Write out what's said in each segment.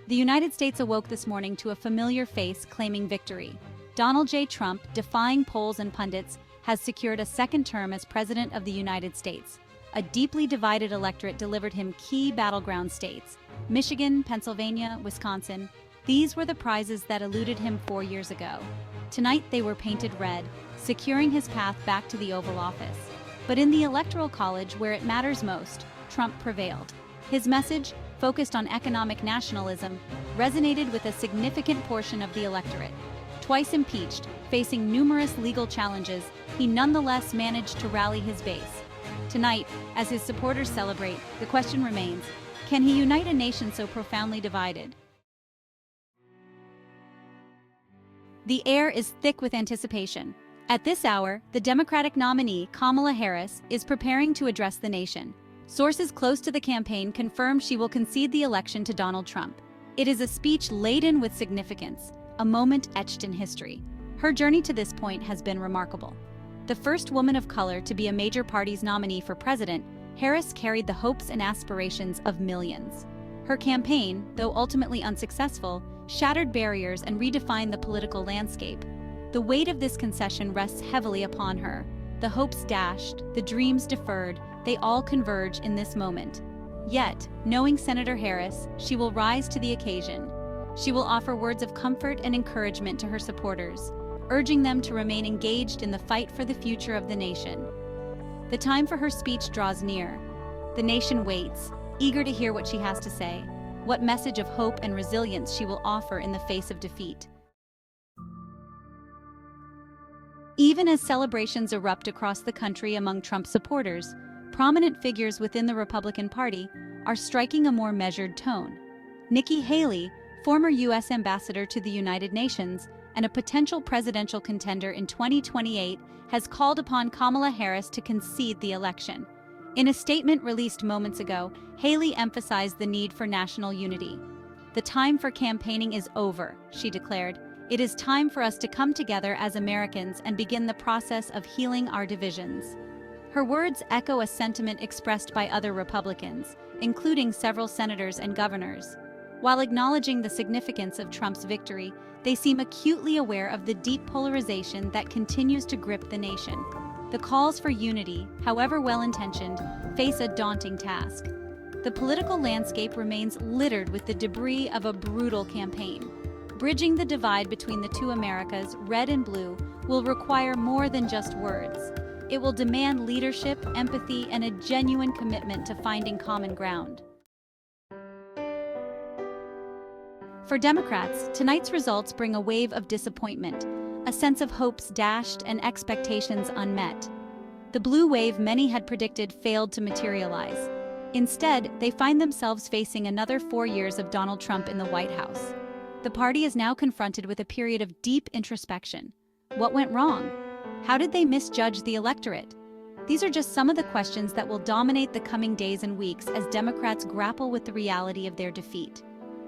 The United States awoke this morning to a familiar face claiming victory. Donald J. Trump, defying polls and pundits, has secured a second term as President of the United States. A deeply divided electorate delivered him key battleground states: Michigan, Pennsylvania, Wisconsin. These were the prizes that eluded him 4 years ago. Tonight they were painted red, securing his path back to the Oval Office. But in the Electoral College, where it matters most, Trump prevailed. His message, focused on economic nationalism, resonated with a significant portion of the electorate. Twice impeached, facing numerous legal challenges, he nonetheless managed to rally his base. Tonight, as his supporters celebrate, the question remains, can he unite a nation so profoundly divided? The air is thick with anticipation. At this hour, the Democratic nominee, Kamala Harris, is preparing to address the nation. Sources close to the campaign confirm she will concede the election to Donald Trump. It is a speech laden with significance, a moment etched in history. Her journey to this point has been remarkable. The first woman of color to be a major party's nominee for president, Harris carried the hopes and aspirations of millions. Her campaign, though ultimately unsuccessful, shattered barriers and redefined the political landscape. The weight of this concession rests heavily upon her. The hopes dashed, the dreams deferred, they all converge in this moment. Yet, knowing Senator Harris, she will rise to the occasion. She will offer words of comfort and encouragement to her supporters, urging them to remain engaged in the fight for the future of the nation. The time for her speech draws near. The nation waits, eager to hear what she has to say, what message of hope and resilience she will offer in the face of defeat. Even as celebrations erupt across the country among Trump supporters, prominent figures within the Republican Party are striking a more measured tone. Nikki Haley, former U.S. ambassador to the United Nations and a potential presidential contender in 2028, has called upon Kamala Harris to concede the election. In a statement released moments ago, Haley emphasized the need for national unity. "The time for campaigning is over," she declared. "It is time for us to come together as Americans and begin the process of healing our divisions." Her words echo a sentiment expressed by other Republicans, including several senators and governors. While acknowledging the significance of Trump's victory, they seem acutely aware of the deep polarization that continues to grip the nation. The calls for unity, however well-intentioned, face a daunting task. The political landscape remains littered with the debris of a brutal campaign. Bridging the divide between the two Americas, red and blue, will require more than just words. It will demand leadership, empathy, and a genuine commitment to finding common ground. For Democrats, tonight's results bring a wave of disappointment, a sense of hopes dashed and expectations unmet. The blue wave many had predicted failed to materialize. Instead, they find themselves facing another 4 years of Donald Trump in the White House. The party is now confronted with a period of deep introspection. What went wrong? How did they misjudge the electorate? These are just some of the questions that will dominate the coming days and weeks as Democrats grapple with the reality of their defeat.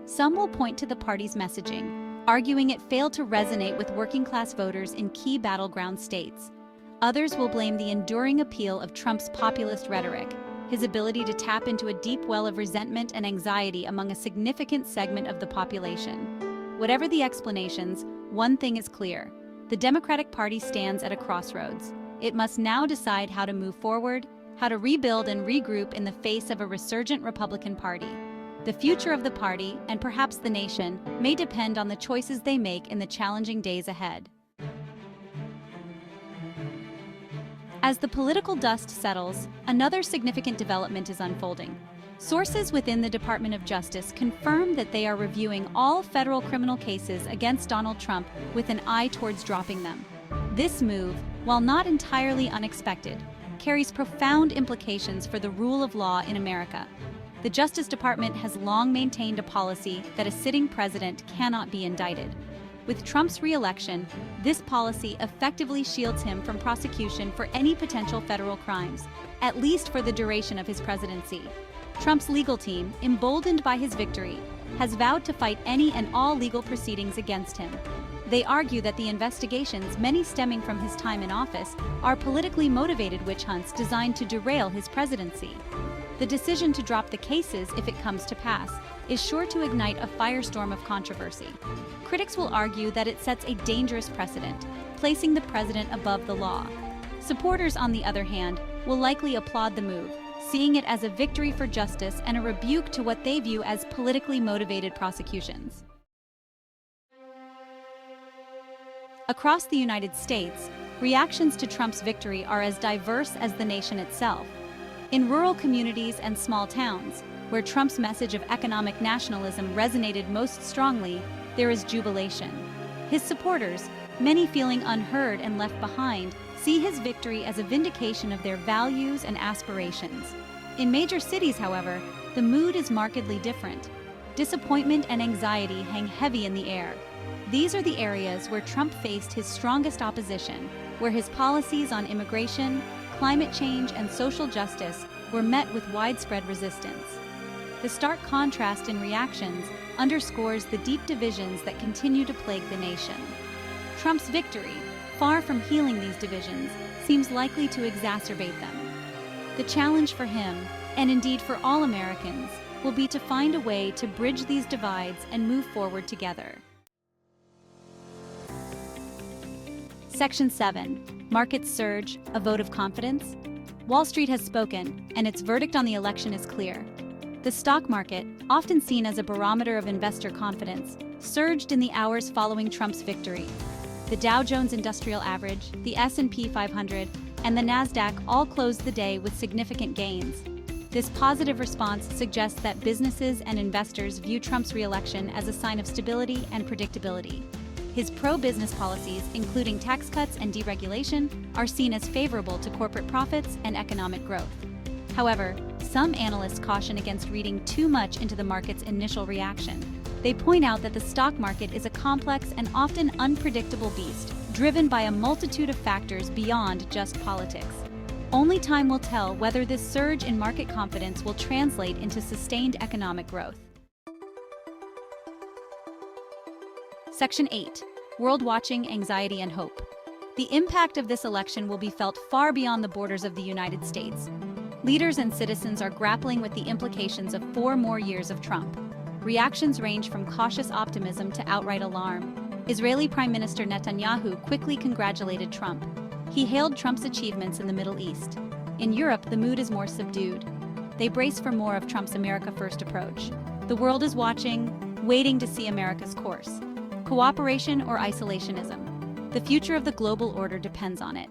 Some will point to the party's messaging, arguing it failed to resonate with working-class voters in key battleground states. Others will blame the enduring appeal of Trump's populist rhetoric, his ability to tap into a deep well of resentment and anxiety among a significant segment of the population. Whatever the explanations, one thing is clear. The Democratic Party stands at a crossroads. It must now decide how to move forward, how to rebuild and regroup in the face of a resurgent Republican Party. The future of the party, and perhaps the nation, may depend on the choices they make in the challenging days ahead. As the political dust settles, another significant development is unfolding. Sources within the Department of Justice confirm that they are reviewing all federal criminal cases against Donald Trump with an eye towards dropping them. This move, while not entirely unexpected, carries profound implications for the rule of law in America. The Justice Department has long maintained a policy that a sitting president cannot be indicted. With Trump's re-election, this policy effectively shields him from prosecution for any potential federal crimes, at least for the duration of his presidency. Trump's legal team, emboldened by his victory, has vowed to fight any and all legal proceedings against him. They argue that the investigations, many stemming from his time in office, are politically motivated witch hunts designed to derail his presidency. The decision to drop the cases if it comes to pass is sure to ignite a firestorm of controversy. Critics will argue that it sets a dangerous precedent, placing the president above the law. Supporters, on the other hand, will likely applaud the move, seeing it as a victory for justice and a rebuke to what they view as politically motivated prosecutions. Across the United States, reactions to Trump's victory are as diverse as the nation itself. In rural communities and small towns, where Trump's message of economic nationalism resonated most strongly, there is jubilation. His supporters, many feeling unheard and left behind, see his victory as a vindication of their values and aspirations. In major cities, however, the mood is markedly different. Disappointment and anxiety hang heavy in the air. These are the areas where Trump faced his strongest opposition, where his policies on immigration, climate change, and social justice were met with widespread resistance. The stark contrast in reactions underscores the deep divisions that continue to plague the nation. Trump's victory, far from healing these divisions, seems likely to exacerbate them. The challenge for him, and indeed for all Americans, will be to find a way to bridge these divides and move forward together. Section 7. Markets surge, a vote of confidence? Wall Street has spoken, and its verdict on the election is clear. The stock market, often seen as a barometer of investor confidence, surged in the hours following Trump's victory. The Dow Jones Industrial Average, the S&P 500, and the Nasdaq all closed the day with significant gains. This positive response suggests that businesses and investors view Trump's re-election as a sign of stability and predictability. His pro-business policies, including tax cuts and deregulation, are seen as favorable to corporate profits and economic growth. However, some analysts caution against reading too much into the market's initial reaction. They point out that the stock market is a complex and often unpredictable beast, driven by a multitude of factors beyond just politics. Only time will tell whether this surge in market confidence will translate into sustained economic growth. Section 8. World Watching, Anxiety and Hope. The impact of this election will be felt far beyond the borders of the United States. Leaders and citizens are grappling with the implications of 4 more years of Trump. Reactions range from cautious optimism to outright alarm. Israeli Prime Minister Netanyahu quickly congratulated Trump. He hailed Trump's achievements in the Middle East. In Europe, the mood is more subdued. They brace for more of Trump's America First approach. The world is watching, waiting to see America's course. Cooperation or isolationism? The future of the global order depends on it.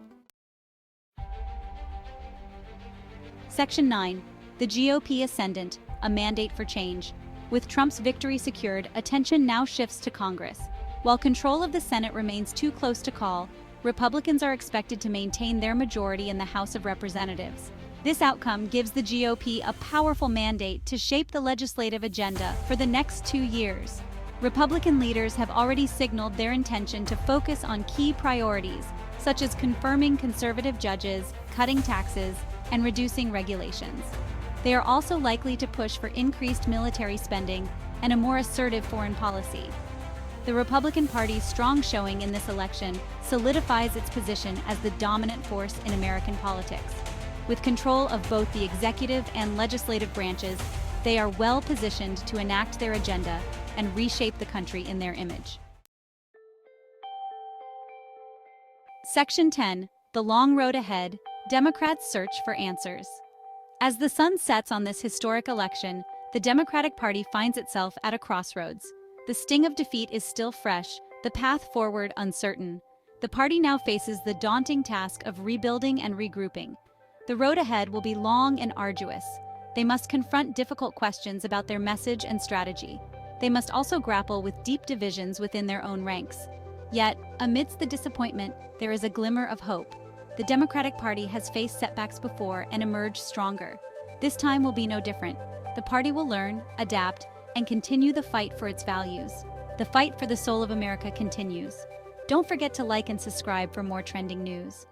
Section 9. The GOP Ascendant, a mandate for change. With Trump's victory secured, attention now shifts to Congress. While control of the Senate remains too close to call, Republicans are expected to maintain their majority in the House of Representatives. This outcome gives the GOP a powerful mandate to shape the legislative agenda for the next 2 years. Republican leaders have already signaled their intention to focus on key priorities, such as confirming conservative judges, cutting taxes, and reducing regulations. They are also likely to push for increased military spending and a more assertive foreign policy. The Republican Party's strong showing in this election solidifies its position as the dominant force in American politics. With control of both the executive and legislative branches, they are well positioned to enact their agenda and reshape the country in their image. Section 10. The Long Road Ahead, Democrats Search for Answers. As the sun sets on this historic election, the Democratic Party finds itself at a crossroads. The sting of defeat is still fresh, the path forward uncertain. The party now faces the daunting task of rebuilding and regrouping. The road ahead will be long and arduous. They must confront difficult questions about their message and strategy. They must also grapple with deep divisions within their own ranks. Yet, amidst the disappointment, there is a glimmer of hope. The Democratic Party has faced setbacks before and emerged stronger. This time will be no different. The party will learn, adapt, and continue the fight for its values. The fight for the soul of America continues. Don't forget to like and subscribe for more trending news.